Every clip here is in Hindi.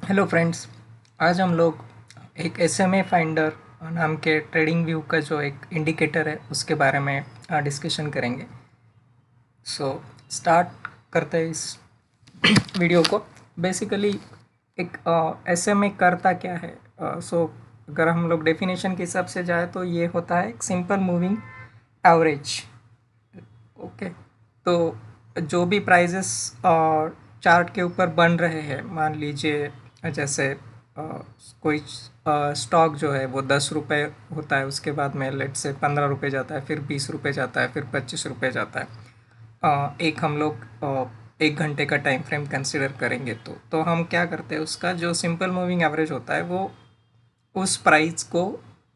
Hello friends. आज हम लोग एक SMA फाइंडर नाम के ट्रेडिंग व्यू का जो एक इंडिकेटर है उसके बारे में डिस्कशन करेंगे। सो स्टार्ट करते हैं इस वीडियो को। बेसिकली एक SMA करता क्या है। अगर हम लोग डेफिनेशन के हिसाब से जाए तो ये होता है एक सिंपल मूविंग एवरेज। ओके, तो जो भी प्राइजेस चार्ट के ऊपर बन रहे हैं, मान लीजिए जैसे कोई स्टॉक जो है वो 10 रुपये होता है, उसके बाद में लेट से 15 रुपये जाता है, फिर 20 रुपये जाता है, फिर 25 रुपये जाता है। एक हम लोग 1 घंटे का टाइम फ्रेम कंसिडर करेंगे तो हम क्या करते हैं, उसका जो सिंपल मूविंग एवरेज होता है वो उस प्राइस को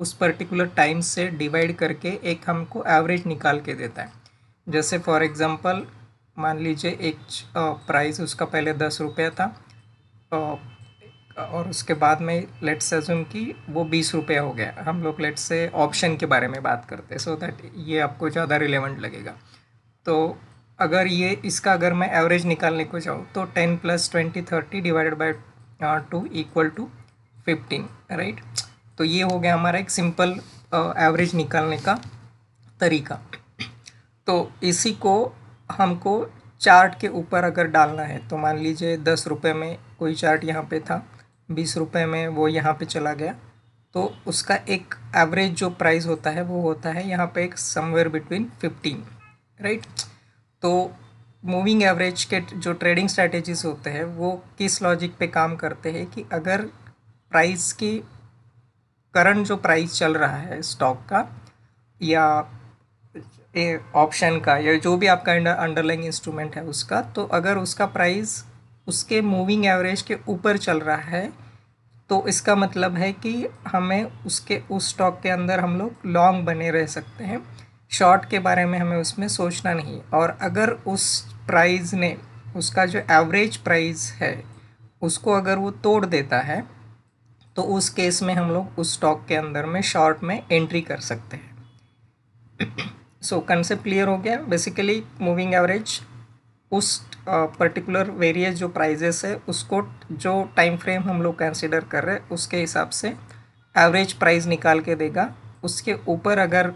उस पर्टिकुलर टाइम से डिवाइड करके एक हमको एवरेज निकाल के देता है। जैसे फॉर एग्ज़ाम्पल मान लीजिए एक प्राइस उसका पहले 10 रुपये था, और उसके बाद में लेट्स अज्यूम कि वो 20 रुपये हो गया। हम लोग लेट्स से ऑप्शन के बारे में बात करते हैं सो दैट ये आपको ज़्यादा रिलेवेंट लगेगा। तो अगर मैं एवरेज निकालने को जाऊँ तो 10 + 20 30 divided by 2 equal to 15, right. तो ये हो गया हमारा एक सिंपल एवरेज निकालने का तरीका। तो इसी को हमको चार्ट के ऊपर अगर डालना है तो मान लीजिए 10 रुपये में कोई चार्ट यहाँ पे था, 20 रुपये में वो यहाँ पे चला गया, तो उसका एक एवरेज जो प्राइस होता है वो होता है यहाँ पे एक समवेयर बिटवीन 15, राइट। तो मूविंग एवरेज के जो ट्रेडिंग स्ट्रैटेजीज होते हैं वो किस लॉजिक पे काम करते हैं कि अगर प्राइस की करंट जो प्राइस चल रहा है स्टॉक का या ऑप्शन का या जो भी आपका अंडरलाइंग इंस्ट्रूमेंट है उसका, तो अगर उसका प्राइस उसके मूविंग एवरेज के ऊपर चल रहा है तो इसका मतलब है कि हमें उस स्टॉक के अंदर हम लोग लॉन्ग बने रह सकते हैं। शॉर्ट के बारे में हमें उसमें सोचना नहीं है। और अगर उस प्राइस ने उसका जो एवरेज प्राइस है उसको अगर वो तोड़ देता है तो उस केस में हम लोग उस स्टॉक के अंदर में शॉर्ट में एंट्री कर सकते हैं। सो कंसेप्ट क्लियर हो गया। बेसिकली मूविंग एवरेज उस पर्टिकुलर वेरियस जो प्राइजेस है उसको जो टाइम फ्रेम हम लोग कंसिडर कर रहे हैं उसके हिसाब से एवरेज प्राइस निकाल के देगा। उसके ऊपर अगर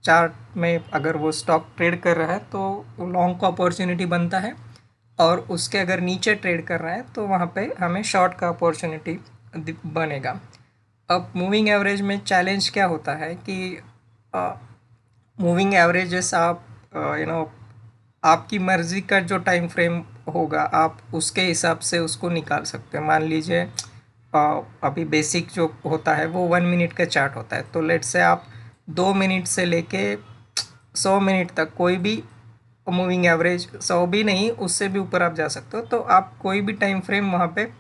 चार्ट में अगर वो स्टॉक ट्रेड कर रहा है तो लॉन्ग का अपॉर्चुनिटी बनता है, और उसके अगर नीचे ट्रेड कर रहा है तो वहाँ पे हमें शॉर्ट का अपॉर्चुनिटी बनेगा। अब मूविंग एवरेज में चैलेंज क्या होता है कि मूविंग एवरेजेस आप आपकी मर्ज़ी का जो टाइम फ्रेम होगा आप उसके हिसाब से उसको निकाल सकते हैं। मान लीजिए अभी बेसिक जो होता है वो 1 मिनट का चार्ट होता है, तो लेट से आप 2 मिनट से लेके 100 मिनट तक कोई भी मूविंग एवरेज, 100 भी नहीं उससे भी ऊपर आप जा सकते हो, तो आप कोई भी टाइम फ्रेम वहाँ पे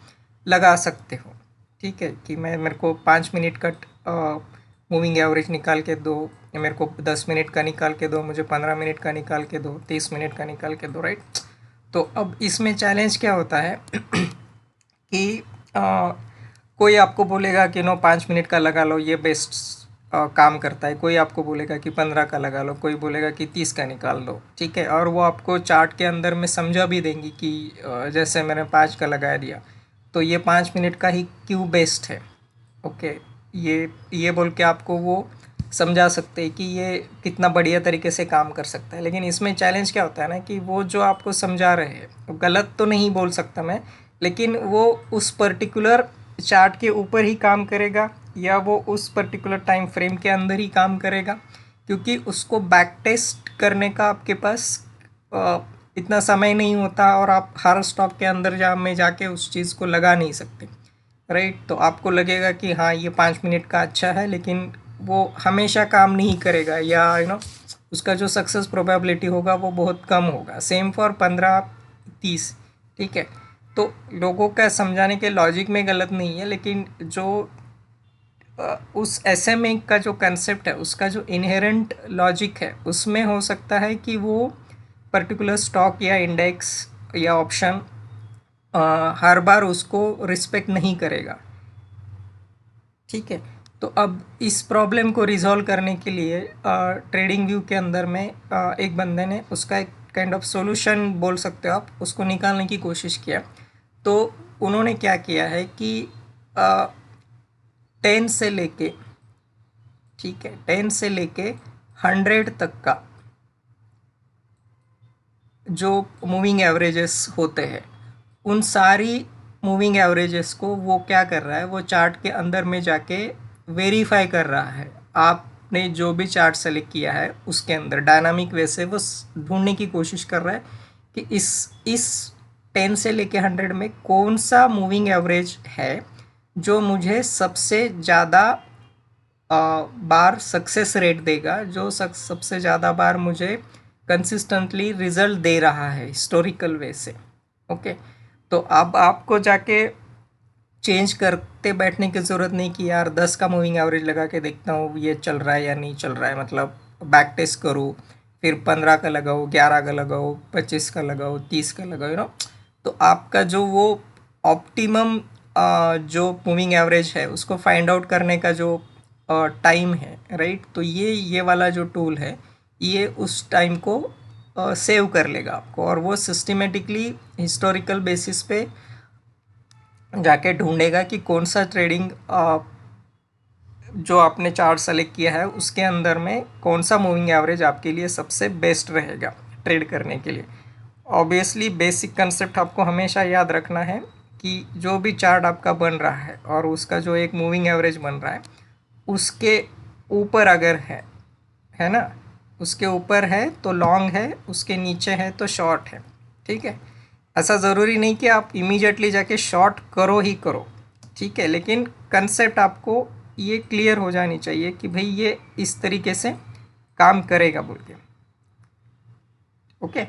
लगा सकते हो। ठीक है कि मेरे को 5 मिनट का मूविंग एवरेज निकाल के दो, या मेरे को 10 मिनट का निकाल के दो, मुझे 15 मिनट का निकाल के दो, 30 मिनट का निकाल के दो, राइट। तो अब इसमें चैलेंज क्या होता है कि कोई आपको बोलेगा कि 5 मिनट का लगा लो, ये बेस्ट काम करता है। कोई आपको बोलेगा कि 15 का लगा लो, कोई बोलेगा कि 30 का निकाल लो, ठीक है। और वो आपको चार्ट के अंदर में समझा भी देंगी कि जैसे मैंने 5 का लगा दिया तो ये 5 मिनट का ही क्यों बेस्ट है। ओके, ये बोल के आपको वो समझा सकते हैं कि ये कितना बढ़िया तरीके से काम कर सकता है। लेकिन इसमें चैलेंज क्या होता है ना कि वो जो आपको समझा रहे हैं, गलत तो नहीं बोल सकता मैं, लेकिन वो उस पर्टिकुलर चार्ट के ऊपर ही काम करेगा या वो उस पर्टिकुलर टाइम फ्रेम के अंदर ही काम करेगा, क्योंकि उसको बैक टेस्ट करने का आपके पास इतना समय नहीं होता, और आप हर स्टॉक के अंदर जाके उस चीज़ को लगा नहीं सकते, राइट। तो आपको लगेगा कि हाँ ये 5 मिनट का अच्छा है, लेकिन वो हमेशा काम नहीं करेगा, या उसका जो सक्सेस प्रोबेबिलिटी होगा वो बहुत कम होगा। सेम फॉर 15 30, ठीक है। तो लोगों का समझाने के लॉजिक में गलत नहीं है, लेकिन जो उस SMA का जो कंसेप्ट है उसका जो इनहेरेंट लॉजिक है उसमें हो सकता है कि वो पर्टिकुलर स्टॉक या इंडेक्स या ऑप्शन हर बार उसको रिस्पेक्ट नहीं करेगा, ठीक है। तो अब इस प्रॉब्लम को रिजॉल्व करने के लिए ट्रेडिंग व्यू के अंदर में एक बंदे ने उसका एक काइंड ऑफ सॉल्यूशन बोल सकते हो आप, उसको निकालने की कोशिश किया। तो उन्होंने क्या किया है कि 10 से लेके, ठीक है, 10 से लेके 100 तक का जो मूविंग एवरेजेस होते हैं, उन सारी मूविंग एवरेजेस को वो क्या कर रहा है, वो चार्ट के अंदर में जाके वेरीफाई कर रहा है। आपने जो भी चार्ट सेलेक्ट किया है उसके अंदर डायनामिक वे से वो ढूंढने की कोशिश कर रहा है कि इस 10 से लेके 100 में कौन सा मूविंग एवरेज है जो मुझे सबसे ज़्यादा बार सक्सेस रेट देगा, जो सबसे ज़्यादा बार मुझे कंसिस्टेंटली रिजल्ट दे रहा है हिस्टोरिकल वे से। ओके, तो अब आपको जाके चेंज करते बैठने की ज़रूरत नहीं कि यार 10 का मूविंग एवरेज लगा के देखता हूँ ये चल रहा है या नहीं चल रहा है, मतलब बैक टेस्ट करूँ, फिर 15 का लगाओ, 11 का लगाओ, 25 का लगाओ, 30 का लगाओ, तो आपका जो वो ऑप्टिमम जो मूविंग एवरेज है उसको फाइंड आउट करने का जो टाइम है, राइट, तो ये वाला जो टूल है ये उस टाइम को सेव कर लेगा आपको, और वो सिस्टमेटिकली हिस्टोरिकल बेसिस पे जाके ढूंढेगा कि कौन सा ट्रेडिंग जो आपने चार्ट सेलेक्ट किया है उसके अंदर में कौन सा मूविंग एवरेज आपके लिए सबसे बेस्ट रहेगा ट्रेड करने के लिए। ऑब्वियसली बेसिक कंसेप्ट आपको हमेशा याद रखना है कि जो भी चार्ट आपका बन रहा है और उसका जो एक मूविंग एवरेज बन रहा है उसके ऊपर अगर है ना, उसके ऊपर है तो लॉन्ग है, उसके नीचे है तो शॉर्ट है, ठीक है। ऐसा ज़रूरी नहीं कि आप इमीडिएटली जाके शॉर्ट करो ही करो, ठीक है, लेकिन कंसेप्ट आपको ये क्लियर हो जानी चाहिए कि भाई ये इस तरीके से काम करेगा बोल के। ओके,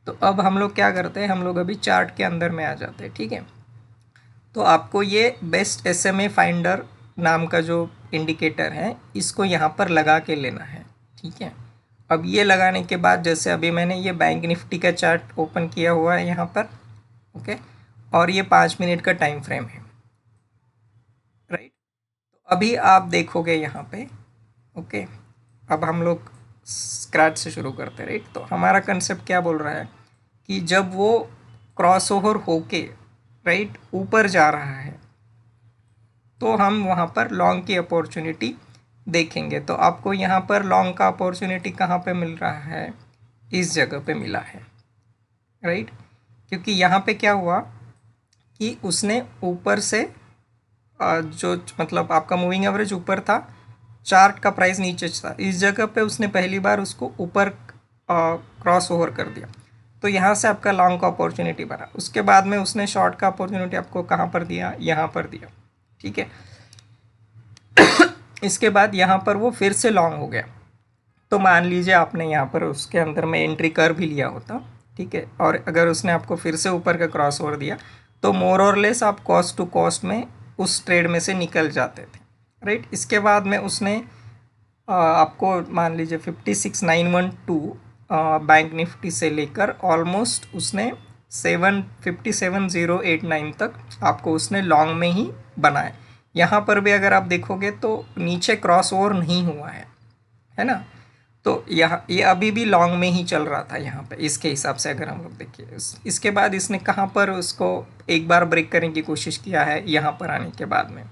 तो अब हम लोग क्या करते हैं, हम लोग अभी चार्ट के अंदर में आ जाते हैं, ठीक है। तो आपको ये बेस्ट SMA फाइंडर नाम का जो इंडिकेटर है इसको यहाँ पर लगा के लेना है, ठीक है। अब ये लगाने के बाद जैसे अभी मैंने ये बैंक निफ्टी का चार्ट ओपन किया हुआ है यहाँ पर, ओके, और ये 5 मिनट का टाइम फ्रेम है, राइट। तो अभी आप देखोगे यहाँ पे, ओके, अब हम लोग स्क्रैच से शुरू करते हैं, राइट। तो हमारा कंसेप्ट क्या बोल रहा है कि जब वो क्रॉस ओवर होके, राइट, ऊपर जा रहा है तो हम वहाँ पर लॉन्ग की अपॉर्चुनिटी देखेंगे। तो आपको यहाँ पर लॉन्ग का अपॉर्चुनिटी कहाँ पे मिल रहा है, इस जगह पे मिला है, राइट, क्योंकि यहाँ पे क्या हुआ कि उसने ऊपर से जो मतलब आपका मूविंग एवरेज ऊपर था, चार्ट का प्राइस नीचे था, इस जगह पे उसने पहली बार उसको ऊपर क्रॉस ओवर कर दिया, तो यहाँ से आपका लॉन्ग का अपॉर्चुनिटी बना। उसके बाद में उसने शॉर्ट का अपॉर्चुनिटी आपको कहाँ पर दिया, यहाँ पर दिया, ठीक है। इसके बाद यहाँ पर वो फिर से लॉन्ग हो गया, तो मान लीजिए आपने यहाँ पर उसके अंदर में एंट्री कर भी लिया होता, ठीक है, और अगर उसने आपको फिर से ऊपर का क्रॉस ओवर दिया तो मोर और लेस आप कॉस्ट टू कॉस्ट में उस ट्रेड में से निकल जाते थे, राइट। इसके बाद में उसने आपको मान लीजिए 56,912 बैंक निफ्टी से लेकर ऑलमोस्ट उसने 57,089 तक आपको उसने लॉन्ग में ही बनाए। यहाँ पर भी अगर आप देखोगे तो नीचे क्रॉस ओवर नहीं हुआ है ना, तो यहाँ ये अभी भी लॉन्ग में ही चल रहा था यहाँ पे, इसके हिसाब से अगर हम लोग देखिए। इसके बाद इसने कहाँ पर उसको एक बार ब्रेक करने की कोशिश किया है, यहाँ पर आने के बाद में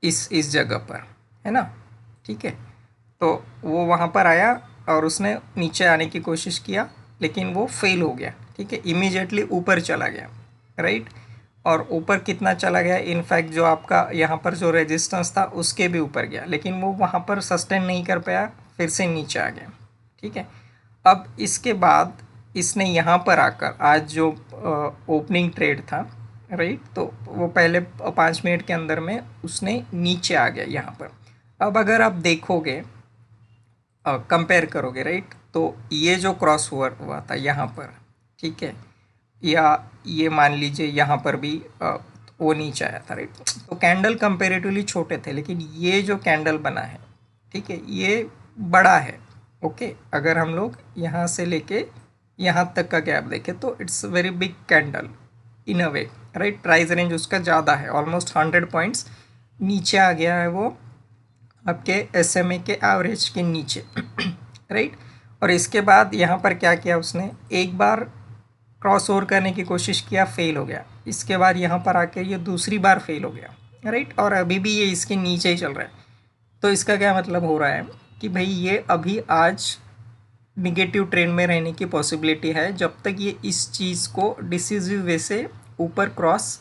इस जगह पर, है ना, ठीक है। तो वो वहाँ पर आया और उसने नीचे आने की कोशिश किया लेकिन वो फेल हो गया, ठीक है, इमीडिएटली ऊपर चला गया, राइट। और ऊपर कितना चला गया, इनफैक्ट जो आपका यहाँ पर जो रेजिस्टेंस था उसके भी ऊपर गया, लेकिन वो वहाँ पर सस्टेन नहीं कर पाया, फिर से नीचे आ गया, ठीक है। अब इसके बाद इसने यहाँ पर आकर आज जो ओपनिंग ट्रेड था, राइट, तो वो पहले 5 मिनट के अंदर में उसने नीचे आ गया यहाँ पर। अब अगर आप देखोगे, कंपेयर करोगे, राइट, तो ये जो क्रॉस ओवर हुआ था यहाँ पर, ठीक है, या ये मान लीजिए यहाँ पर भी वो नीचे आया था, राइट, तो कैंडल कंपेरेटिवली छोटे थे, लेकिन ये जो कैंडल बना है, ठीक है, ये बड़ा है, ओके। अगर हम लोग यहाँ से लेके यहाँ तक का गैप देखें तो it's very big candle in a way, right. Price range उसका ज़्यादा है, ऑलमोस्ट 100 पॉइंट्स नीचे आ गया है वो आपके SMA के एवरेज के नीचे, राइट। और इसके बाद यहाँ पर क्या किया उसने, एक बार क्रॉस ओवर करने की कोशिश किया, फेल हो गया। इसके बाद यहाँ पर आके ये दूसरी बार फेल हो गया, राइट, और अभी भी ये इसके नीचे ही चल रहा है। तो इसका क्या मतलब हो रहा है कि भाई ये अभी आज निगेटिव ट्रेंड में रहने की पॉसिबिलिटी है जब तक ये इस चीज़ को डिसिसिव वे से ऊपर क्रॉस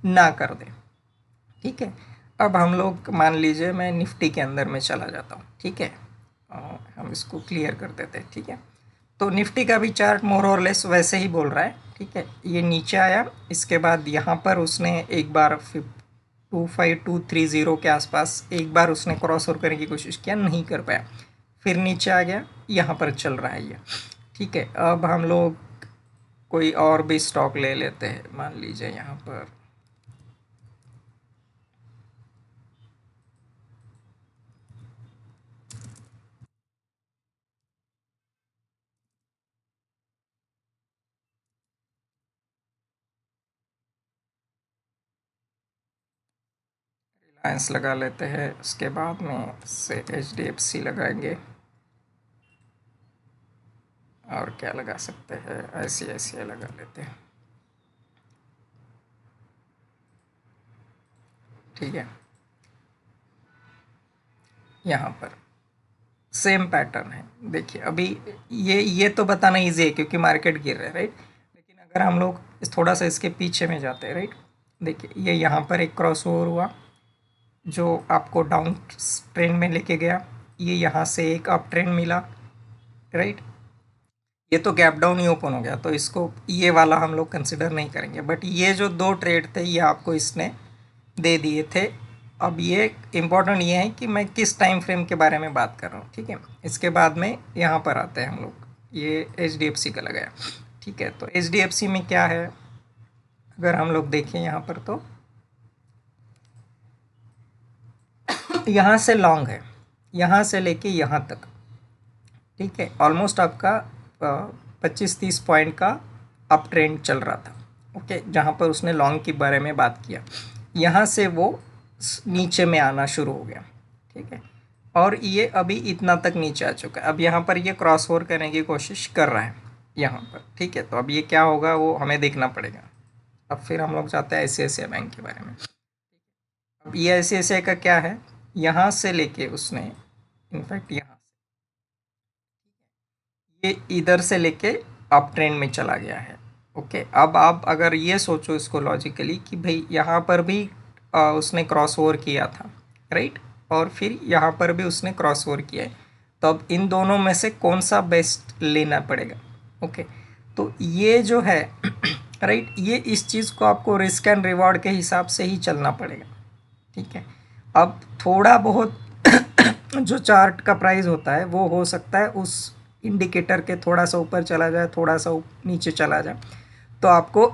ना कर दे। ठीक है, अब हम लोग मान लीजिए मैं निफ्टी के अंदर में चला जाता हूँ। ठीक है, हम इसको क्लियर कर देते हैं। ठीक है, तो निफ्टी का भी चार्ट मोर और लेस वैसे ही बोल रहा है। ठीक है, ये नीचे आया, इसके बाद यहाँ पर उसने एक बार 25230 के आसपास एक बार उसने क्रॉस ओवर करने की कोशिश किया, नहीं कर पाया, फिर नीचे आ गया, यहाँ पर चल रहा है ये। ठीक है, अब हम लोग कोई और भी स्टॉक ले लेते हैं। मान लीजिए यहाँ पर रिलायंस लगा लेते हैं, उसके बाद में से HDFC लगाएंगे, और क्या लगा सकते हैं, ICICI लगा लेते हैं। ठीक है, यहाँ पर सेम पैटर्न है। देखिए अभी ये तो बताना ईजी है क्योंकि मार्केट गिर रहा है, राइट, लेकिन अगर हम लोग थोड़ा सा इसके पीछे में जाते हैं, राइट, देखिए ये यहाँ पर एक क्रॉस ओवर हुआ जो आपको डाउन ट्रेंड में लेके गया, ये यहाँ से एक अप ट्रेंड मिला, राइट, ये तो गैप डाउन ही ओपन हो गया, तो इसको ये वाला हम लोग कंसिडर नहीं करेंगे। बट ये जो दो ट्रेड थे ये आपको इसने दे दिए थे। अब ये इम्पोर्टेंट ये है कि मैं किस टाइम फ्रेम के बारे में बात कर रहा हूँ। ठीक है, इसके बाद में यहाँ पर आते हैं हम लोग, ये HDFC का लगाया। ठीक है, तो HDFC में क्या है, अगर हम लोग देखें यहाँ पर तो यहाँ से लॉन्ग है, यहाँ से लेके यहाँ तक। ठीक है, ऑलमोस्ट आपका 25-30 पॉइंट का अप ट्रेंड चल रहा था। ओके, जहाँ पर उसने लॉन्ग के बारे में बात किया, यहाँ से वो नीचे में आना शुरू हो गया। ठीक है, और ये अभी इतना तक नीचे आ चुका है। अब यहाँ पर ये क्रॉस ओवर करने की कोशिश कर रहा है यहाँ पर। ठीक है, तो अब ये क्या होगा वो हमें देखना पड़ेगा। अब फिर हम लोग चाहते हैं ICICI बैंक के बारे में। अब ये ICICI का क्या है, यहाँ से लेके उसने इनफैक्ट यहाँ ये इधर से लेके अप ट्रेंड में चला गया है। ओके, अब आप अगर ये सोचो इसको लॉजिकली कि भाई यहाँ पर भी उसने क्रॉस ओवर किया था, राइट, और फिर यहाँ पर भी उसने क्रॉस ओवर किया है, तो अब इन दोनों में से कौन सा बेस्ट लेना पड़ेगा। ओके, तो ये जो है राइट, ये इस चीज़ को आपको रिस्क एंड रिवॉर्ड के हिसाब से ही चलना पड़ेगा। ठीक है, अब थोड़ा बहुत जो चार्ट का प्राइस होता है वो हो सकता है उस इंडिकेटर के थोड़ा सा ऊपर चला जाए, थोड़ा सा नीचे चला जाए, तो आपको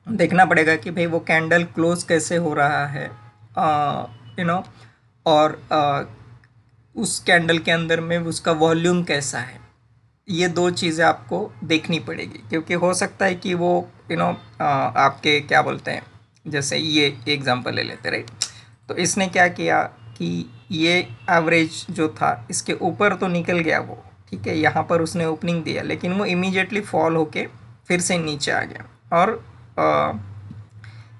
देखना पड़ेगा कि भाई वो कैंडल क्लोज कैसे हो रहा है, और उस कैंडल के अंदर में उसका वॉल्यूम कैसा है। ये दो चीज़ें आपको देखनी पड़ेगी, क्योंकि हो सकता है कि वो आपके क्या बोलते हैं, जैसे ये एग्जांपल ले लेते, राइट, तो इसने क्या किया कि ये एवरेज जो था इसके ऊपर तो निकल गया वो। ठीक है, यहाँ पर उसने ओपनिंग दिया, लेकिन वो इमीडिएटली फॉल होके फिर से नीचे आ गया, और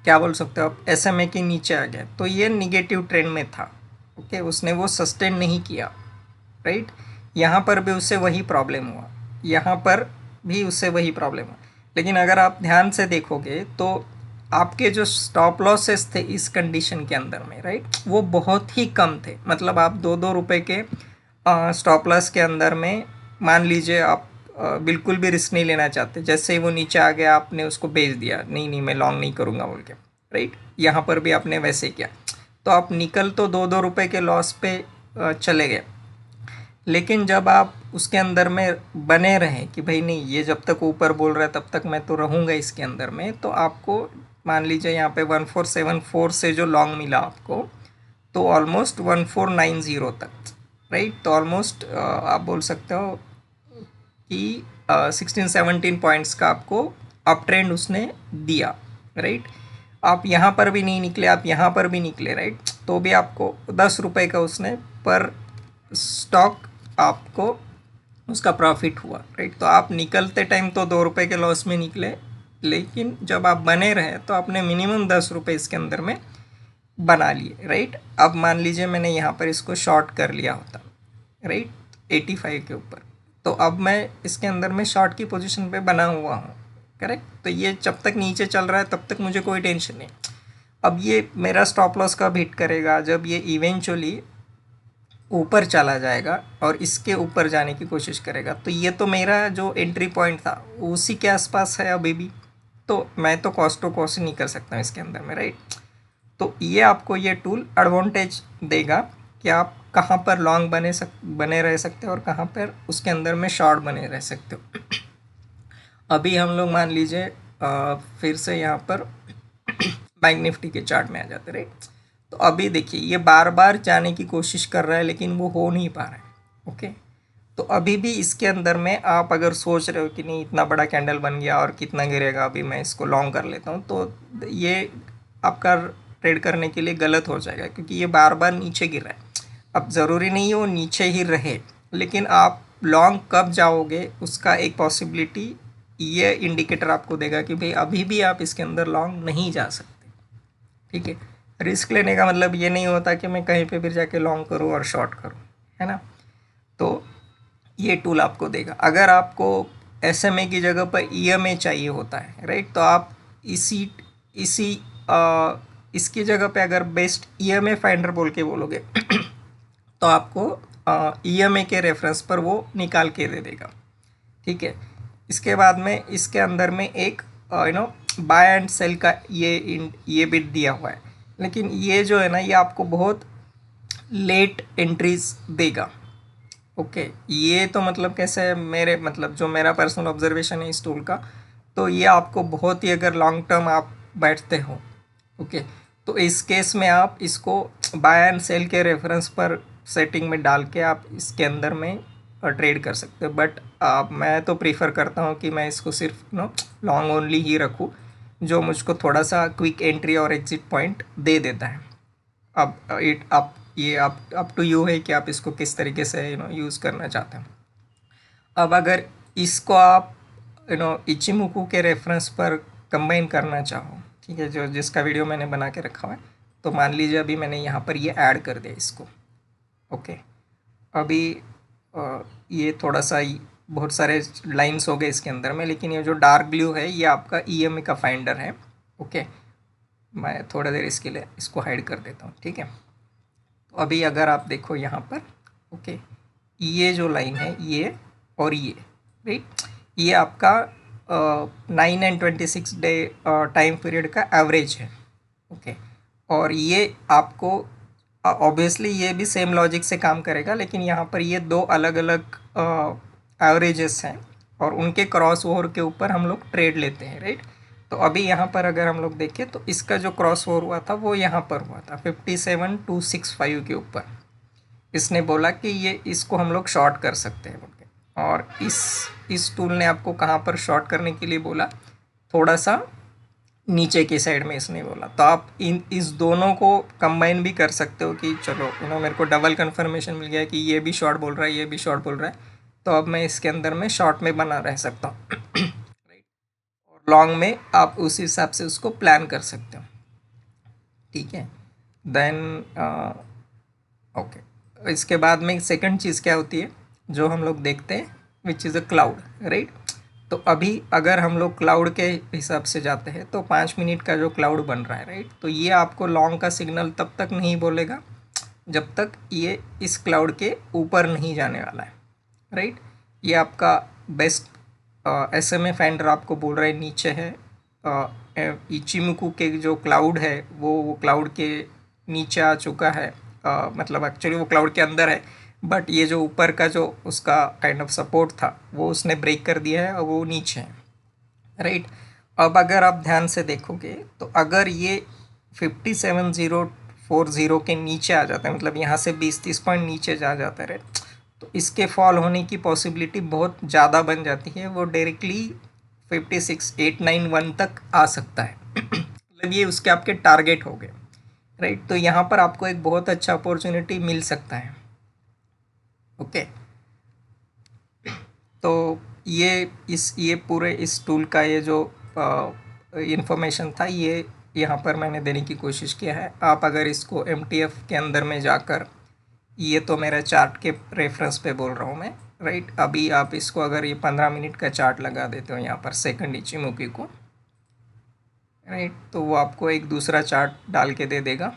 क्या बोल सकते हो आप, SMA के नीचे आ गया, तो ये निगेटिव ट्रेंड में था। ओके, उसने वो सस्टेन नहीं किया, राइट, यहाँ पर भी उससे वही प्रॉब्लम हुआ, यहाँ पर भी उससे वही प्रॉब्लम हुआ। लेकिन अगर आप ध्यान से देखोगे तो आपके जो स्टॉप लॉसेस थे इस कंडीशन के अंदर में, राइट, वो बहुत ही कम थे। मतलब आप 2-2 रुपये के स्टॉप लॉस के अंदर में मान लीजिए आप बिल्कुल भी रिस्क नहीं लेना चाहते, जैसे ही वो नीचे आ गया आपने उसको बेच दिया, नहीं मैं लॉन्ग नहीं करूँगा बोल के, राइट, यहाँ पर भी आपने वैसे किया, तो आप निकल तो 2-2 रुपये के लॉस पे चले गए। लेकिन जब आप उसके अंदर में बने रहें कि भाई नहीं, ये जब तक ऊपर बोल रहा है तब तक मैं तो रहूँगा इसके अंदर में, तो आपको मान लीजिए यहाँ पे 1474 से जो लॉन्ग मिला आपको, तो ऑलमोस्ट 1490 तक, राइट, तो ऑलमोस्ट आप बोल सकते हो कि 16-17 पॉइंट्स का आपको अप ट्रेंड उसने दिया, राइट। आप यहाँ पर भी नहीं निकले, आप यहाँ पर भी निकले, राइट, तो भी आपको 10 रुपये का उसने पर स्टॉक आपको उसका प्रॉफिट हुआ, राइट। तो आप निकलते टाइम तो 2 रुपये के लॉस में निकले, लेकिन जब आप बने रहे तो आपने मिनिमम 10 रुपये इसके अंदर में बना लिए, राइट। अब मान लीजिए मैंने यहाँ पर इसको शॉर्ट कर लिया होता, राइट, 85 के ऊपर, तो अब मैं इसके अंदर में शॉर्ट की पोजीशन पे बना हुआ हूँ, करेक्ट। तो ये जब तक नीचे चल रहा है तब तक मुझे कोई टेंशन नहीं। अब ये मेरा स्टॉप लॉस कब हिट करेगा, जब ये इवेंचुअली ऊपर चला जाएगा और इसके ऊपर जाने की कोशिश करेगा। तो ये तो मेरा जो एंट्री पॉइंट था उसी के आसपास है अभी भी, तो मैं तो कॉस्ट टू कॉस्ट नहीं कर सकता हूँ इसके अंदर में, राइट। तो ये आपको ये टूल एडवांटेज देगा कि आप कहाँ पर लॉन्ग बने रह सकते हो और कहाँ पर उसके अंदर में शॉर्ट बने रह सकते हो। अभी हम लोग मान लीजिए फिर से यहाँ पर बैंक निफ्टी के चार्ट में आ जाते, राइट। तो अभी देखिए ये बार बार जाने की कोशिश कर रहा है लेकिन वो हो नहीं पा रहा है, ओके। तो अभी भी इसके अंदर में आप अगर सोच रहे हो कि नहीं इतना बड़ा कैंडल बन गया और कितना गिरेगा, अभी मैं इसको लॉन्ग कर लेता हूँ, तो ये आपका ट्रेड करने के लिए गलत हो जाएगा, क्योंकि ये बार बार नीचे गिर रहा है। अब ज़रूरी नहीं है वो नीचे ही रहे, लेकिन आप लॉन्ग कब जाओगे उसका एक पॉसिबिलिटी ये इंडिकेटर आपको देगा कि भाई अभी भी आप इसके अंदर लॉन्ग नहीं जा सकते, ठीक है। रिस्क लेने का मतलब ये नहीं होता कि मैं कहीं पे भी जाके लॉन्ग करूँ और शॉर्ट करूँ, है ना। तो ये टूल आपको देगा। अगर आपको एसएमए की जगह पर ईएमए चाहिए होता है, राइट, तो आप इसी इसी इसकी जगह पे अगर बेस्ट ईएमए फाइंडर बोल के बोलोगे तो आपको ईएमए के रेफरेंस पर वो निकाल के दे देगा, ठीक है। इसके बाद में इसके अंदर में एक बाय एंड सेल का ये बिट दिया हुआ है, लेकिन ये जो है ना ये आपको बहुत लेट एंट्रीज देगा, ओके। ये तो मतलब कैसे है, मेरे मतलब जो मेरा पर्सनल ऑब्जर्वेशन है इस टूल का, तो ये आपको बहुत ही अगर लॉन्ग टर्म आप बैठते हो, ओके, तो इस केस में आप इसको बाय एंड सेल के रेफरेंस पर सेटिंग में डाल के आप इसके अंदर में ट्रेड कर सकते हो। बट मैं तो प्रीफर करता हूँ कि मैं इसको सिर्फ लॉन्ग ओनली ही रखूँ, जो मुझको थोड़ा सा क्विक एंट्री और एग्जिट पॉइंट दे देता है। अब ये अप टू यू है कि आप इसको किस तरीके से यूज़ करना चाहते हैं। अब अगर इसको आप इचिमुकू के रेफरेंस पर कंबाइन करना चाहो, ठीक है, जो जिसका वीडियो मैंने बना के रखा हुआ है, तो मान लीजिए अभी मैंने यहाँ पर ये ऐड कर दिया इसको, ओके। अभी ये थोड़ा सा बहुत सारे लाइंस हो गए इसके अंदर में, लेकिन ये जो डार्क ब्लू है ये आपका ईएमए का फाइंडर है, ओके। मैं थोड़ा देर इसके लिए इसको हाइड कर देता हूँ, ठीक है। तो अभी अगर आप देखो यहाँ पर, ओके, ये जो लाइन है ये और ये, राइट, ये आपका 9 एंड 26 डे टाइम पीरियड का एवरेज है, ओके। और ये आपको ऑब्वियसली ये भी सेम लॉजिक से काम करेगा, लेकिन यहाँ पर ये दो अलग अलग एवरेजेस हैं और उनके क्रॉस ओवर के ऊपर हम लोग ट्रेड लेते हैं, राइट। तो अभी यहाँ पर अगर हम लोग देखें तो इसका जो क्रॉस ओवर हुआ था वो यहाँ पर हुआ था 57,265 के ऊपर। इसने बोला कि ये इसको हम लोग शॉर्ट कर सकते हैं बोल के, और इस टूल ने आपको कहाँ पर शॉर्ट करने के लिए बोला, थोड़ा सा नीचे की साइड में इसने बोला। तो आप इस दोनों को कंबाइन भी कर सकते हो कि चलो मेरे को डबल कंफर्मेशन मिल गया कि ये भी शॉर्ट बोल रहा है ये भी शॉर्ट बोल रहा है, तो अब मैं इसके अंदर में शॉर्ट में बना रह सकता हूँ राइट। और लॉन्ग में आप उस हिसाब से उसको प्लान कर सकते हो, ठीक है। देन ओके, इसके बाद में सेकंड चीज़ क्या होती है जो हम लोग देखते हैं, which is a cloud, right. तो अभी अगर हम लोग क्लाउड के हिसाब से जाते हैं तो 5 मिनट का जो क्लाउड बन रहा है, राइट, तो ये आपको लॉन्ग का सिग्नल तब तक नहीं बोलेगा जब तक ये इस क्लाउड के ऊपर नहीं जाने वाला है, राइट। ये आपका बेस्ट एसएमए फाइंडर आपको बोल रहा है नीचे है, इचिमुकू के जो क्लाउड है वो क्लाउड के नीचे आ चुका है, मतलब एक्चुअली वो क्लाउड के अंदर है, बट ये जो ऊपर का जो उसका काइंड ऑफ सपोर्ट था वो उसने ब्रेक कर दिया है और वो नीचे है, राइट। अब अगर आप ध्यान से देखोगे तो अगर ये 57,040 के नीचे आ जाता है, मतलब यहाँ से 20-30 पॉइंट नीचे जा जाता है, राइट, तो इसके फॉल होने की पॉसिबिलिटी बहुत ज़्यादा बन जाती है, वो डायरेक्टली 56,891 तक आ सकता है मतलब ये उसके आपके टारगेट हो गए, राइट। तो यहाँ पर आपको एक बहुत अच्छा अपॉर्चुनिटी मिल सकता है, ओके। तो ये पूरे इस टूल का ये जो इंफॉर्मेशन था, ये यहाँ पर मैंने देने की कोशिश किया है। आप अगर इसको MTF के अंदर में जाकर, ये तो मेरा चार्ट के रेफरेंस पे बोल रहा हूँ मैं, राइट। अभी आप इसको अगर ये 15 मिनट का चार्ट लगा देते हो यहाँ पर सेकंड इचिमुकी को, राइट, तो वो आपको एक दूसरा चार्ट डाल के दे देगा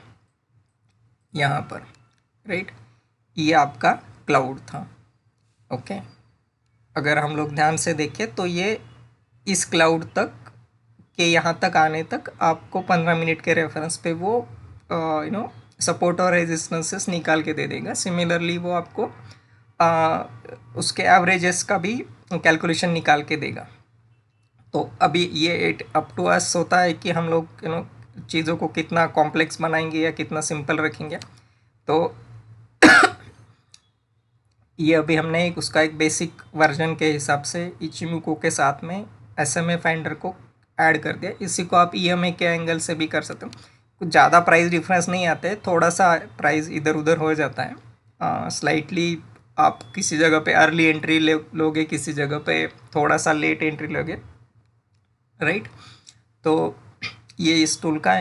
यहाँ पर, राइट। ये आपका क्लाउड था, ओके। अगर हम लोग ध्यान से देखें तो ये इस क्लाउड तक के यहाँ तक आने तक आपको 15 मिनट के रेफरेंस पे वो सपोर्ट और रेजिस्टेंसेस निकाल के दे देगा। सिमिलरली वो आपको उसके एवरेजेस का भी कैलकुलेशन निकाल के देगा। तो अभी ये इट अप टू अस होता है कि हम लोग चीज़ों को कितना कॉम्प्लेक्स बनाएंगे या कितना सिंपल रखेंगे। तो ये अभी हमने उसका एक बेसिक वर्जन के हिसाब से इचिमुको के साथ में SMA फाइंडर को ऐड कर दिया। इसी को आप EMA के एंगल से भी कर सकते हो। कुछ ज़्यादा प्राइस डिफरेंस नहीं आते, थोड़ा सा प्राइस इधर उधर हो जाता है स्लाइटली। आप किसी जगह पे अर्ली एंट्री लोगे, किसी जगह पे थोड़ा सा लेट एंट्री लोगे, राइट। तो ये इस टूल का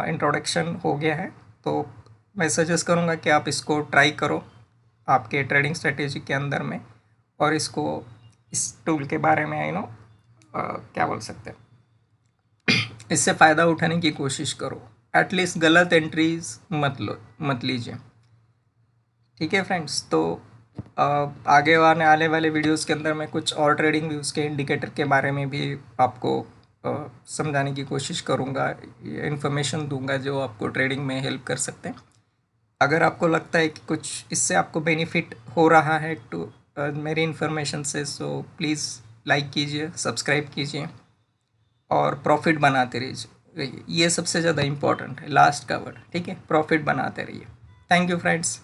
इंट्रोडक्शन हो गया है। तो मैं सजेस्ट करूँगा कि आप इसको ट्राई करो आपके ट्रेडिंग स्ट्रेटेजी के अंदर में, और इसको इस टूल के बारे में क्या बोल सकते हैं, इससे फ़ायदा उठाने की कोशिश करो। एटलीस्ट गलत एंट्रीज मत लीजिए, ठीक है फ्रेंड्स। तो आगे आने वाले वीडियोस के अंदर मैं कुछ और ट्रेडिंग व्यूज़ के इंडिकेटर के बारे में भी आपको समझाने की कोशिश करूँगा, इन्फॉर्मेशन दूंगा जो आपको ट्रेडिंग में हेल्प कर सकते हैं। अगर आपको लगता है कि कुछ इससे आपको बेनिफिट हो रहा है तो मेरी इन्फॉर्मेशन से, सो प्लीज़ लाइक कीजिए, सब्सक्राइब कीजिए और प्रॉफिट बनाते रहिए। ये सबसे ज़्यादा इम्पोर्टेंट है, लास्ट का वर्ड, ठीक है। प्रॉफिट बनाते रहिए। Thank you friends.